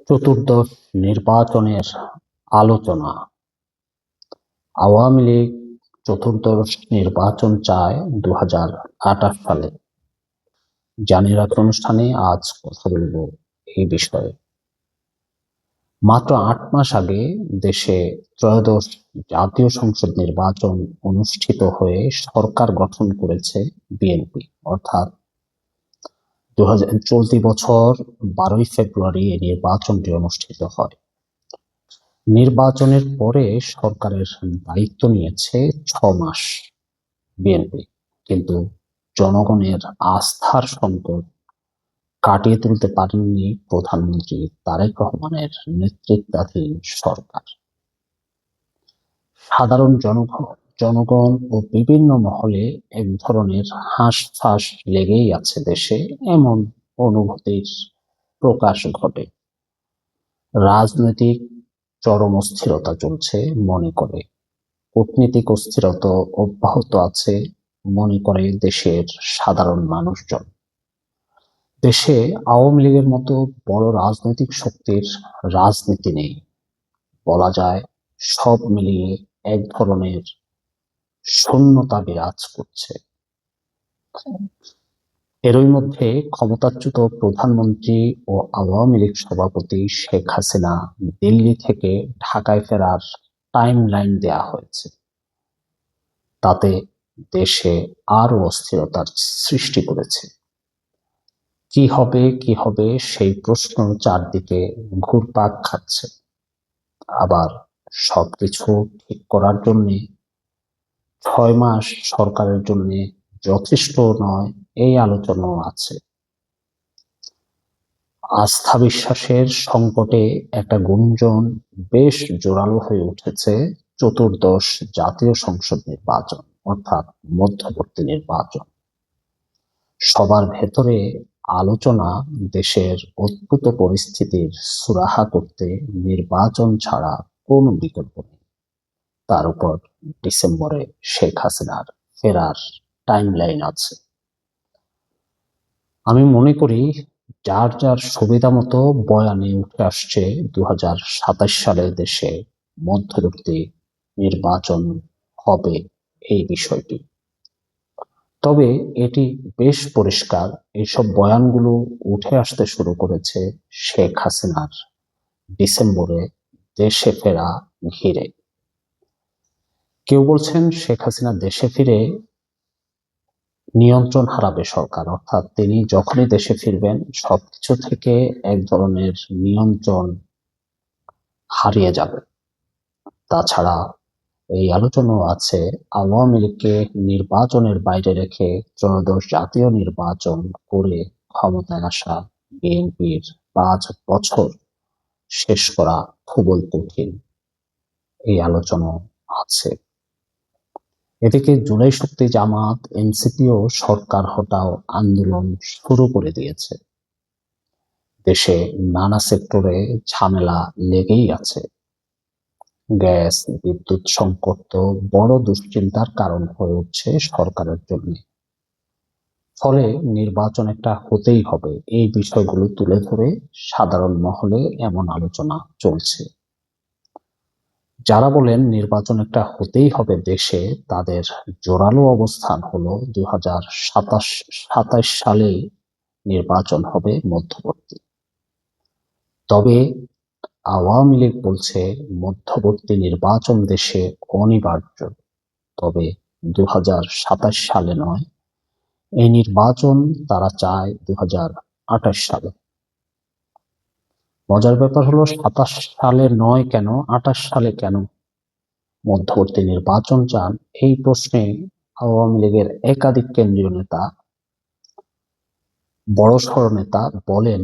চতুর্দশ নির্বাচনের আলোচনা। আওয়ামী লীগ চতুর্দশ নির্বাচন চায় 2028 সালে। জানিয়ে রাখার অনুষ্ঠানে আজ কথা বলব এই বিষয়ে। মাত্র 8 মাস আগে দেশে ত্রয়োদশ জাতীয় সংসদ নির্বাচন অনুষ্ঠিত হয়ে সরকার গঠন করেছে বিএনপি। অর্থাৎ চলতি বছর 12ই ফেব্রুয়ারি এই নির্বাচনটি অনুষ্ঠিত হয়। নির্বাচনের পরে সরকারের দায়িত্ব নিয়েছে 6 মাস বিএনপি, কিন্তু জনগণের আস্থার সংকট কাটিয়ে তুলতে পারেননি প্রধানমন্ত্রী তারেক রহমানের নেতৃত্বাধীন সরকার। সাধারণ জনগণ ও বিভিন্ন মহলে এক ধরনের হাঁসফাঁস লেগেই আছে দেশে, এমন অনুভূতির প্রকাশ ঘটে। রাজনৈতিক চরম অস্থিরতা চলছে মনে করে, কূটনীতিক অস্থিরতা অব্যাহত আছে মনে করে দেশের সাধারণ মানুষজন। দেশে আওয়ামী লীগের মতো বড় রাজনৈতিক শক্তির রাজনীতি নেই। বলা যায় সব মিলিয়ে এক ধরনের শূন্যতা বিরাজ করছে। এরই মধ্যে ক্ষমতাচ্যুত প্রধানমন্ত্রী ও আওয়ামী লীগ সভাপতি শেখ হাসিনা দিল্লি থেকে ঢাকায় ফেরার টাইমলাইন দেয়া হয়েছে। তাতে দেশে আরো অস্থিরতার সৃষ্টি করেছে। কি হবে সেই প্রশ্ন চারদিকে ঘুরপাক খাচ্ছে। আবার সবকিছু ঠিক করার জন্য 6 মাস সরকারের জন্য যথেষ্ট নয়, এই আলোচনাও আছে। আস্থা বিশ্বাসের সংকটে একটা গুঞ্জন বেশ জোরালো হয়ে উঠেছে চতুর্দশ জাতীয় সংসদ নির্বাচন, অর্থাৎ মধ্যবর্তী নির্বাচন। সবার ভেতরে আলোচনা দেশের অদ্ভুত পরিস্থিতির সুরাহা করতে নির্বাচন ছাড়া কোনো বিকল্প নেই। তার উপর ডিসেম্বরে শেখ হাসিনার ফেরার টাইমলাইন আছে। আমি মনে করি যার যার সুবিধা মতো বয়ানে উঠে আসছে 2027 সালে দেশে মধ্যবর্তী নির্বাচন হবে এই বিষয়টি। তবে এটি বেশ পরিষ্কার, এইসব বয়ানগুলো উঠে আসতে শুরু করেছে শেখ হাসিনার ডিসেম্বরে দেশে ফেরা ঘিরে। কেউ বলছেন শেখ হাসিনা দেশে ফিরে নিয়ন্ত্রণ হারাবে সরকার, অর্থাৎ তিনি যখনই দেশে ফিরবেন সবকিছু থেকে এক ধরনের নিয়ন্ত্রণ হারিয়ে যাবে। তাছাড়া এই আলোচনাও আছে আওয়ামী লীগকে নির্বাচনের বাইরে রেখে ত্রয়োদশ জাতীয় নির্বাচন করে ক্ষমতায় আসা বিএনপির 5 বছর শেষ করা খুবই কঠিন, এই আলোচনা আছে। এদিকে জুলাই শক্তি জামাত এনসিপিও সরকার হটাও আন্দোলন শুরু করে দিয়েছে। দেশে নানা সেক্টরে ঝামেলা লেগেই আছে। গ্যাস বিদ্যুৎ সংকট তো বড় দুশ্চিন্তার কারণ হয়ে উঠছে সরকারের জন্য। ফলে নির্বাচন একটা হতেই হবে, এই বিষয়গুলো তুলে ধরে সাধারণ মহলে এমন আলোচনা চলছে। যারা বলেন নির্বাচন একটা হতেই হবে দেশে, তাদের জোরালো অবস্থান হলো 2027 সালে নির্বাচন হবে মধ্যবর্তী। তবে আওয়ামী লীগ বলছে মধ্যবর্তী নির্বাচন দেশে অনিবার্য, তবে 2027 সালে নয়। এই নির্বাচন তারা চায় 2028 সালে। মজার ব্যাপার হলো 27 সালে নয় কেন, 28 সালে কেন মধ্যবর্তী নির্বাচন চান, এই প্রশ্নে আওয়ামী লীগের একাধিক কেন্দ্রীয় নেতা, বড়সড় নেতা বলেন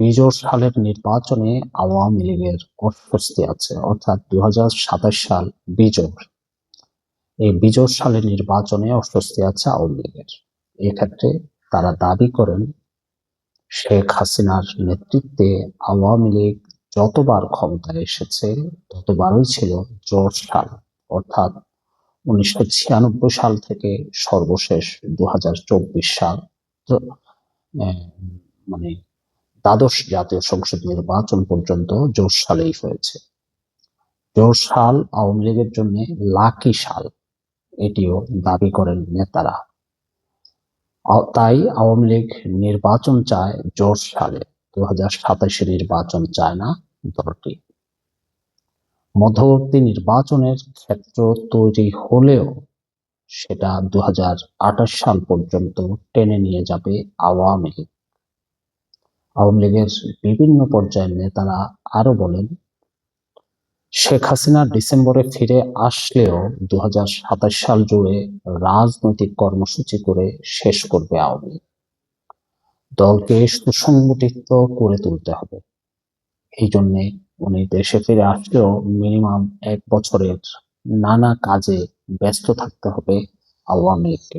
20 সালের নির্বাচনে আওয়ামী লীগের অস্বস্তি আছে, অর্থাৎ 2027 সাল বিজোড়। এই বিজোড় সালের নির্বাচনে অস্বস্তি আছে আওয়ামী লীগের। এক্ষেত্রে তারা দাবি করেন শেখ হাসিনার নেতৃত্বে আওয়ামী লীগ যতবার ক্ষমতায় এসেছে ততবারই ছিল জোড় সাল, অর্থাৎ 1996 সাল থেকে সর্বশেষ 2024 সাল, মানে দ্বাদশ জাতীয় সংসদ নির্বাচন পর্যন্ত জোশ সালেই হয়েছে। জোশ সাল আওয়ামী লীগের জন্য লাকি সাল, এটিও দাবি করেন নেতারা। তাই আওয়ামী লীগ নির্বাচন চায় জোশ সালে, 2027 নির্বাচন চায় না দলটি। মধ্যবর্তী নির্বাচনের ক্ষেত্র তৈরি হলেও সেটা 2028 সাল পর্যন্ত টেনে নিয়ে যাবে আওয়ামী লীগ। আওয়ামী লীগের বিভিন্ন পর্যায়ের নেতারা আরো বলেন, শেখ হাসিনা ডিসেম্বরে ফিরে আসলেও 2027 সাল জুড়ে রাজনৈতিক কর্মসূচি করে শেষ করবে আওয়ামী লীগ। দলকে সুসংগঠিত করে তুলতে হবে। এই জন্য উনি দেশে ফিরে আসলেও মিনিমাম 1 বছরের নানা কাজে ব্যস্ত থাকতে হবে আওয়ামী লীগকে।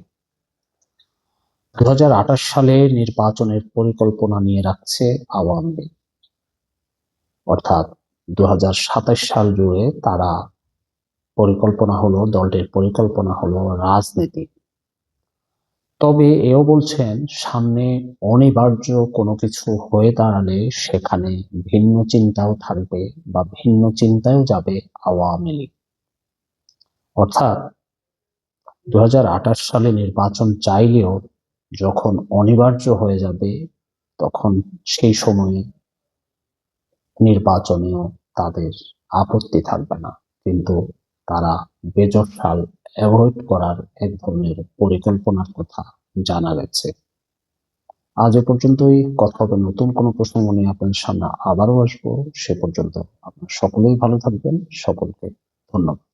2028 সালে নির্বাচনের পরিকল্পনা নিয়ে রাখছে আওয়ামী লীগ, অর্থাৎ 2027 সাল জুড়ে তারা দলটির পরিকল্পনা হলো রাজনীতি। তবে এও বলছেন, সামনে অনিবার্য কোনো কিছু হয়ে দাঁড়ালে সেখানে ভিন্ন চিন্তাও থাকবে বা ভিন্ন চিন্তায়ও যাবে আওয়ামী লীগ। অর্থাৎ 2028 সালে নির্বাচন চাইলেও যখন অনিবার্য হয়ে যাবে তখন সেই সময়ে নির্বাচনেও তাদের আপত্তি থাকবে না, কিন্তু তারা বেজোড় সাল অ্যাভয়েড করার এক ধরনের পরিকল্পনার কথা জানা গেছে। আজ এ পর্যন্তই। কথা হবে নতুন কোনো প্রসঙ্গ নিয়ে আপনাদের সামনে আবারও আসবো। সে পর্যন্ত আপনারা সকলেই ভালো থাকবেন। সকলকে ধন্যবাদ।